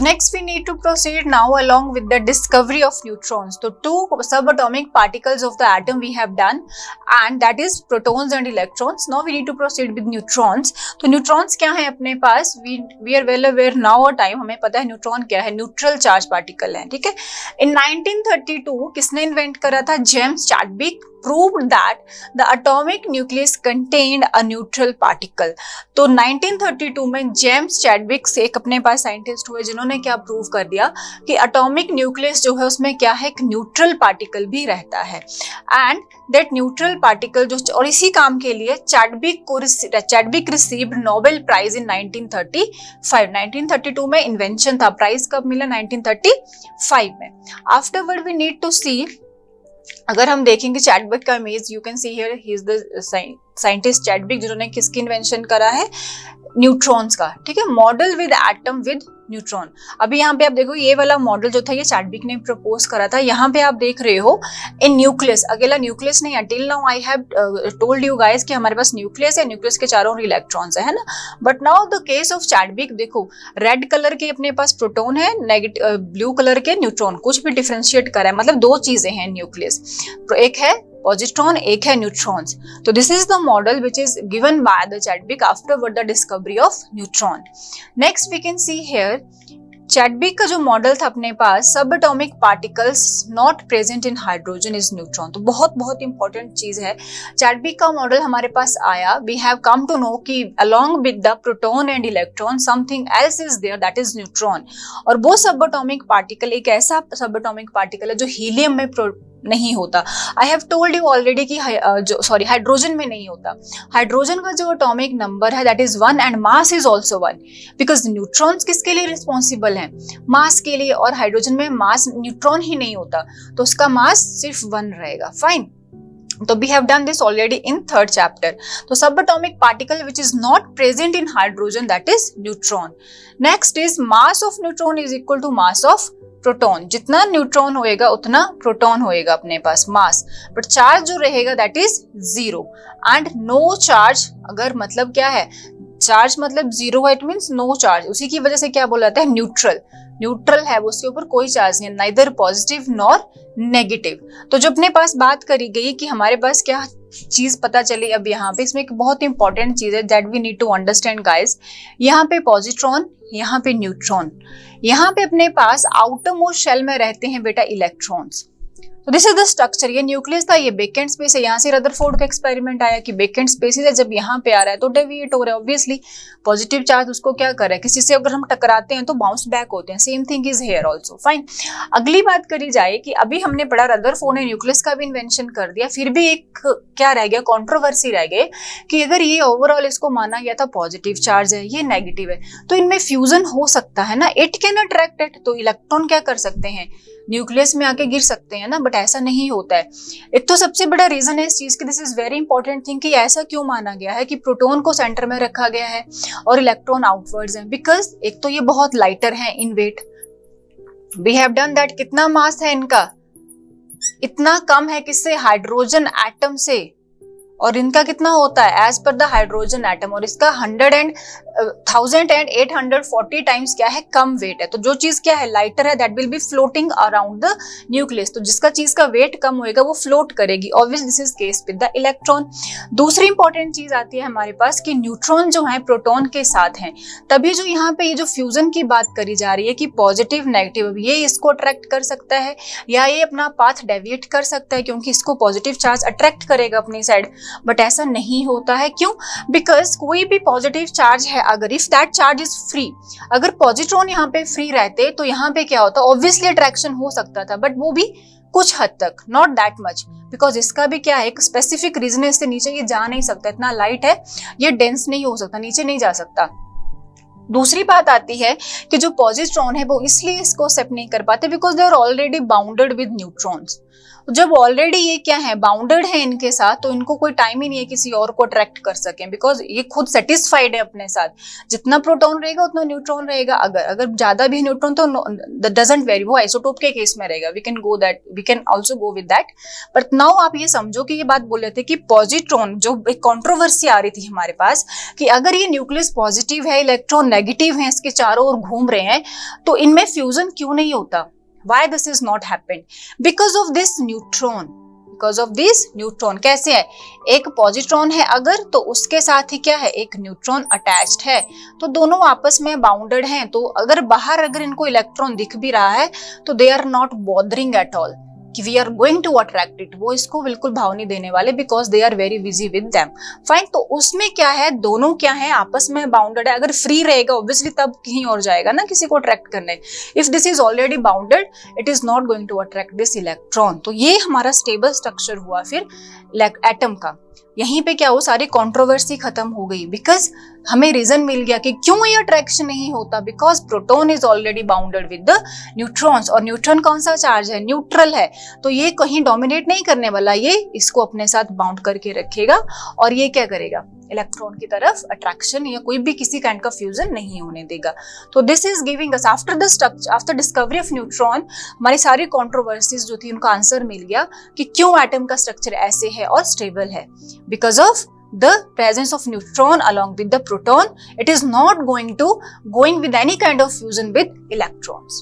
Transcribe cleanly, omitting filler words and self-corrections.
next we need to proceed now along with the discovery of neutrons. तो two subatomic particles of the atom we have done, and that is protons and electrons. Now we need to proceed with neutrons. तो neutrons क्या है अपने पास? We are well aware now a time, हमें पता है neutron क्या है, neutral charge particle है, ठीक है. In 1932 किसने इन्वेंट करा था? James Chadwick proved that the atomic nucleus contained a neutral particle. तो 1932 में जेम्स चैडविक से एक अपने पास साइंटिस्ट हुए जिन्होंने क्या प्रूव कर दिया कि एटॉमिक न्यूक्लियस जो है उसमें क्या है, एक न्यूट्रल पार्टिकल भी रहता है. एंड दैट न्यूट्रल पार्टिकल जो, और इसी काम के लिए Chadwick received Nobel prize in 1935. 1932 में इन्वेंशन था. प्राइज कब मिला? 1935 में. आफ्टरवर्ड वी नीड टू सी, अगर हम देखेंगे चैडविक का image, you can see here he is the scientist Chadwick जिन्होंने किसकी इन्वेंशन करा है? न्यूट्रॉन्स का, ठीक है. Model with atom with neutron. अभी यहाँ पे आप देखो ये वाला मॉडल जो था ये चैडविक ने प्रपोज करा था. यहाँ पे आप देख रहे हो इन न्यूक्लियस, अकेला न्यूक्लियस नहीं है. Till now I have told you guys कि हमारे पास न्यूक्लियस है, न्यूक्लियस के चारों इलेक्ट्रॉन्स है ना. But now the case of Chadwick, देखो रेड कलर के अपने पास प्रोटॉन है, नेगेटिव ब्लू कलर के न्यूट्रॉन. कुछ भी डिफरेंशिएट करा है, मतलब दो चीजें हैं न्यूक्लियस, एक है पॉजिट्रॉन, एक है न्यूट्रॉन्स. तो this is the model which is given by the Chadwick afterward the discovery of neutron. Next we can see here Chadwick का जो मॉडल था अपने पास, subatomic particles not present in hydrogen is neutron. तो बहुत important चीज है. Chadwick का मॉडल हमारे पास आया, we have come to know कि along with the proton and electron something else is there, that is neutron. और वो सब एटॉमिक पार्टिकल एक ऐसा सब एटॉमिक पार्टिकल है जो हीलियम में नहीं होता. I have told you already कि हाइड्रोजन में नहीं होता. हाइड्रोजन का जो एटॉमिक नंबर है that is 1 and mass is also 1, because neutrons किसके लिए रिस्पॉन्सिबल हैं? मास के लिए. और हाइड्रोजन में मास, न्यूट्रॉन ही नहीं होता, तो उसका मास सिर्फ 1 रहेगा. फाइन. तो we have done this already in third chapter. तो subatomic particle which is not present in hydrogen, that is neutron. Next is mass of neutron is equal to mass of proton. जितना neutron होएगा उतना proton होएगा अपने पास मास, but charge जो रहेगा that is 0 and no charge. अगर मतलब क्या है, चार्ज मतलब 0 है, इट मीन्स नो चार्ज. उसी की वजह से क्या बोला जाता है? न्यूट्रल है वो, उसके ऊपर कोई चार्ज नहीं है, नाइदर पॉजिटिव नॉर नेगेटिव. तो जो अपने पास बात करी गई कि हमारे पास क्या चीज पता चली अब यहाँ पे, इसमें एक बहुत इंपॉर्टेंट चीज है that we need to understand guys. यहाँ पे पॉजिट्रॉन, यहाँ पे न्यूट्रॉन, यहाँ पे अपने पास आउटर मोस्ट शेल में रहते हैं बेटा इलेक्ट्रॉन्स. तो दिस इज द स्ट्रक्चर. ये न्यूक्लियस था, ये वेकेंट स्पेस है. यहाँ से रदरफोर्ड का एक्सपेरिमेंट आया कि वेकेंट स्पेसेस है, जब यहाँ पे आ रहा है तो डेविएट हो रहा है. ऑब्वियसली पॉजिटिव चार्ज उसको क्या कर रहा है, किसी से अगर हम टकराते हैं तो बाउंस बैक होते हैं. Same thing is here also. Fine. अगली बात करी जाए कि अभी हमने पढ़ा रदरफोर्ड ने न्यूक्लियस का भी इन्वेंशन कर दिया, फिर भी एक क्या रह गया, कॉन्ट्रोवर्सी रह गई कि अगर ये ओवरऑल इसको माना गया था पॉजिटिव चार्ज है, ये नेगेटिव है, तो इनमें फ्यूजन हो सकता है ना. It can attract it. तो इलेक्ट्रॉन क्या कर सकते हैं, न्यूक्लियस में आके गिर सकते हैं ना, बट ऐसा नहीं होता है. एक तो सबसे बड़ा रीजन है इस चीज की, this is very important thing, कि ऐसा क्यों माना गया है कि प्रोटॉन को सेंटर में रखा गया है और इलेक्ट्रॉन आउटवर्ड्स हैं. बिकॉज एक तो ये बहुत लाइटर है in weight, we have done that. कितना मास है इनका? इतना कम है किससे? हाइड्रोजन एटम से. और इनका कितना होता है as per the hydrogen atom, और इसका 1840 टाइम्स क्या है, कम वेट है. तो जो चीज क्या है, लाइटर है, that will be floating around the nucleus. तो जिसका चीज का वेट कम होएगा वो फ्लोट करेगी. Obviously this is case with the electron. दूसरी इंपॉर्टेंट चीज आती है हमारे पास कि न्यूट्रॉन जो है प्रोटॉन के साथ हैं, तभी जो यहाँ पे ये जो फ्यूजन की बात करी जा रही है कि पॉजिटिव नेगेटिव, ये इसको अट्रैक्ट कर सकता है या ये अपना पाथ डेविएट कर सकता है, क्योंकि इसको पॉजिटिव चार्ज अट्रैक्ट करेगा अपनी साइड. बट ऐसा नहीं होता है. क्यों? बिकॉज कोई भी पॉजिटिव चार्ज है, अगर if that charge is free, अगर पॉजिट्रॉन यहाँ पे फ्री रहते तो यहाँ पे क्या होता, ऑब्वियसली अट्रैक्शन हो सकता था, बट वो भी कुछ हद तक, नॉट दैट मच, बिकॉज इसका भी क्या है, एक स्पेसिफिक रीजन है, इससे नीचे ये जा नहीं सकता. इतना लाइट है, ये डेंस नहीं हो सकता, नीचे नहीं जा सकता. दूसरी बात आती है कि जो पॉजिट्रॉन है वो इसलिए इसको एक्सेप्ट नहीं कर पाते because they are already bounded with neutrons. जब ऑलरेडी ये क्या है, बाउंडेड है इनके साथ, तो इनको कोई टाइम ही नहीं है किसी और को अट्रैक्ट कर सकें, बिकॉज ये खुद सेटिस्फाइड है अपने साथ। जितना प्रोटॉन रहेगा उतना न्यूट्रॉन रहेगा, अगर ज्यादा भी न्यूट्रॉन तो डजंट वेरी, वो आइसोटोप के केस में रहेगा। We can also go with that. But now आप ये समझो कि ये बात बोल रहे थे कि पॉजिट्रॉन, जो एक कॉन्ट्रोवर्सी आ रही थी हमारे पास कि अगर ये न्यूक्लियस पॉजिटिव है, इलेक्ट्रॉन नेगेटिव है, इसके चारों ओर घूम रहे हैं, तो इनमें फ्यूजन क्यों नहीं होता? Why this is not happened? Because of this neutron. Because of this neutron. कैसे है? एक पॉजिट्रॉन है अगर, तो उसके साथ ही क्या है, एक न्यूट्रॉन अटैच्ड है, तो दोनों आपस में बाउंडेड हैं। तो अगर इनको इलेक्ट्रॉन दिख भी रहा है तो they are not bothering at all कि we are going to attract it, वो इसको बिल्कुल भाव नहीं देने वाले, because they are very busy with them. Fine, तो उसमें क्या है, दोनों क्या है, आपस में बाउंडेड है। अगर फ्री रहेगा ऑब्वियसली तब कहीं और जाएगा ना किसी को अट्रैक्ट करने। If this is already bounded, it is not going to attract this electron. तो ये हमारा स्टेबल स्ट्रक्चर हुआ फिर एटम का। यहीं पे क्या हो, सारी कंट्रोवर्सी खत्म हो गई, बिकॉज हमें रीजन मिल गया कि क्यों ये अट्रैक्शन नहीं होता, because proton is already bounded with the neutrons. और न्यूट्रॉन कौन सा चार्ज है, न्यूट्रल है, तो ये कहीं डोमिनेट नहीं करने वाला, ये इसको अपने साथ बाउंड करके रखेगा और ये क्या करेगा, इलेक्ट्रॉन की तरफ अट्रैक्शन या कोई भी किसी काइंड का फ्यूजन नहीं होने देगा। तो this is giving us after discovery of neutron, हमारी सारी कंट्रोवर्सीज जो थी उनका आंसर मिल गया कि क्यों एटम का स्ट्रक्चर ऐसे है और स्टेबल है। Because of the presence of neutron along with the proton, it is not going with any kind of fusion with electrons.